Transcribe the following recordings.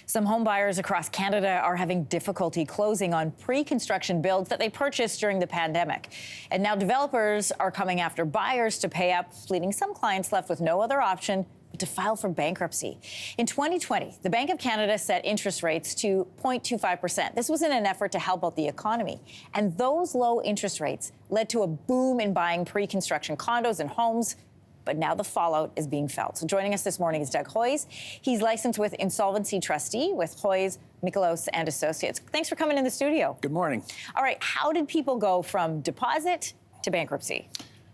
Some home buyers across Canada are having difficulty closing on pre-construction builds that they purchased during the pandemic. And now developers are coming after buyers to pay up, leaving some clients left with no other option but to file for bankruptcy. In 2020, the Bank of Canada set interest rates to 0.25%. This was in an effort to help out the economy. And those low interest rates led to a boom in buying pre-construction condos and homes. But now the fallout is being felt. So joining us this morning is Doug Hoyes. He's licensed with Insolvency Trustee with Hoyes, Deluce and Associates. Thanks for coming in the studio. Good morning. All right, how did people go from deposit to bankruptcy?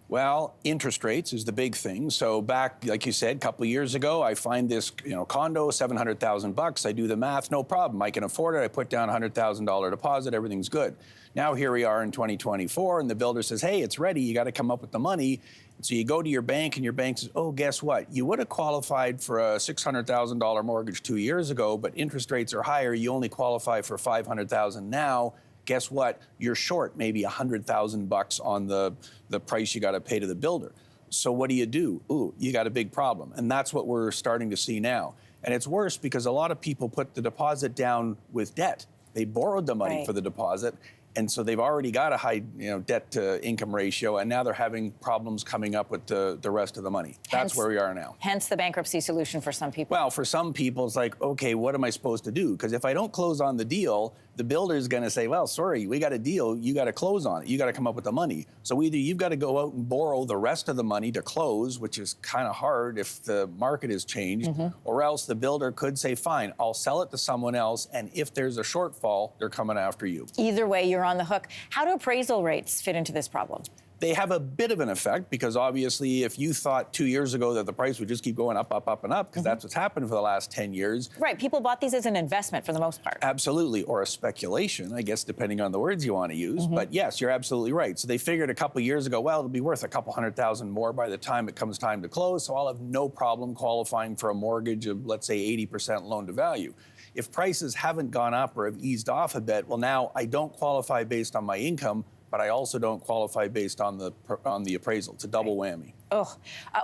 Well, interest rates is the big thing. So back, like you said, a couple of years ago, I find this, condo, $700,000. I do the math, no problem. I can afford it. I put down a $100,000 deposit. Everything's good. Now here we are in 2024, and the builder says, "Hey, it's ready. You got to come up with the money." So you go to your bank, and your bank says, "Oh, guess what? You would have qualified for a $600,000 mortgage 2 years ago, but interest rates are higher. You only qualify for $500,000 now. Guess what? You're short maybe $100,000 on the price you got to pay to the builder." So what do? Ooh, you got a big problem. And that's what we're starting to see now. And it's worse because a lot of people put the deposit down with debt. They borrowed the money for the deposit. And so they've already got a high, debt to income ratio, and now they're having problems coming up with the rest of the money. That's where we are now. Hence the bankruptcy solution for some people. Well, for some people, it's like, okay, what am I supposed to do? Because if I don't close on the deal, the builder's going to say, well, sorry, we got a deal. You got to close on it. You got to come up with the money. So either you've got to go out and borrow the rest of the money to close, which is kind of hard if the market has changed, or else the builder could say, fine, I'll sell it to someone else. And if there's a shortfall, they're coming after you. Either way, you're on the hook. How do appraisal rates fit into this problem? They have a bit of an effect because obviously if you thought 2 years ago that the price would just keep going up, up, up, and up, because that's what's happened for the last 10 years. Right, people bought these as an investment for the most part. Absolutely, or a speculation, I guess, depending on the words you want to use. But yes, you're absolutely right. So they figured a couple years ago, well, it'll be worth a couple $100,000 more by the time it comes time to close, so I'll have no problem qualifying for a mortgage of, let's say, 80% loan to value. If prices haven't gone up or have eased off a bit, well, now I don't qualify based on my income, but I also don't qualify based on the appraisal. It's a double whammy.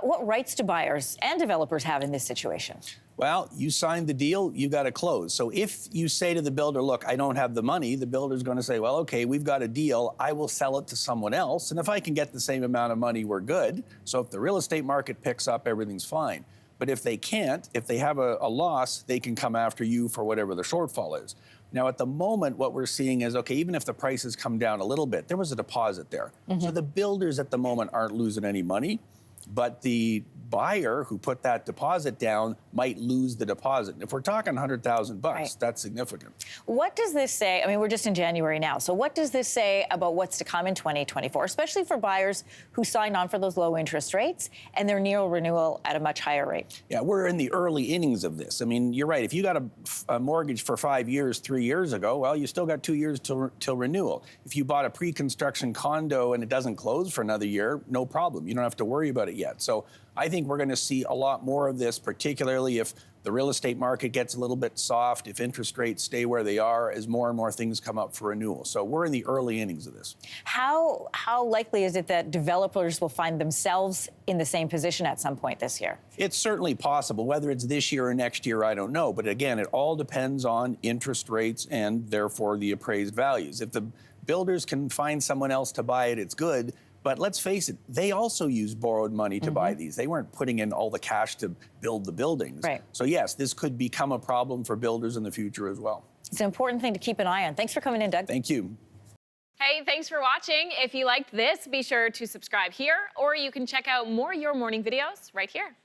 What rights do buyers and developers have in this situation? Well, you signed the deal, you got to close. So if you say to the builder, look, I don't have the money, the builder's going to say, well, okay, we've got a deal. I will sell it to someone else. And if I can get the same amount of money, we're good. So if the real estate market picks up, everything's fine. But if they can't, if they have a loss, they can come after you for whatever the shortfall is. Now, at the moment, what we're seeing is, okay, even if the prices come down a little bit, there was a deposit there. So the builders at the moment aren't losing any money, but the buyer who put that deposit down might lose the deposit. If we're talking $100,000, that's significant. What does this say? I mean, we're just in January now. So what does this say about what's to come in 2024, especially for buyers who signed on for those low interest rates and they're near renewal at a much higher rate? Yeah, we're in the early innings of this. I mean, you're right. If you got a mortgage for 5 years, 3 years ago, well, you still got 2 years till renewal. If you bought a pre-construction condo and it doesn't close for another year, no problem. You don't have to worry about it yet. So I think we're going to see a lot more of this, particularly if the real estate market gets a little bit soft, if interest rates stay where they are, as more and more things come up for renewal. So we're in the early innings of this. How likely is it that developers will find themselves in the same position at some point this year? It's certainly possible. Whether it's this year or next year, I don't know. But again, it all depends on interest rates and therefore the appraised values. If the builders can find someone else to buy it, it's good. But let's face it, they also used borrowed money to buy these. They weren't putting in all the cash to build the buildings. Right. So yes, this could become a problem for builders in the future as well. It's an important thing to keep an eye on. Thanks for coming in, Doug. Thank you. Hey, thanks for watching. If you liked this, be sure to subscribe here, or you can check out more Your Morning videos right here.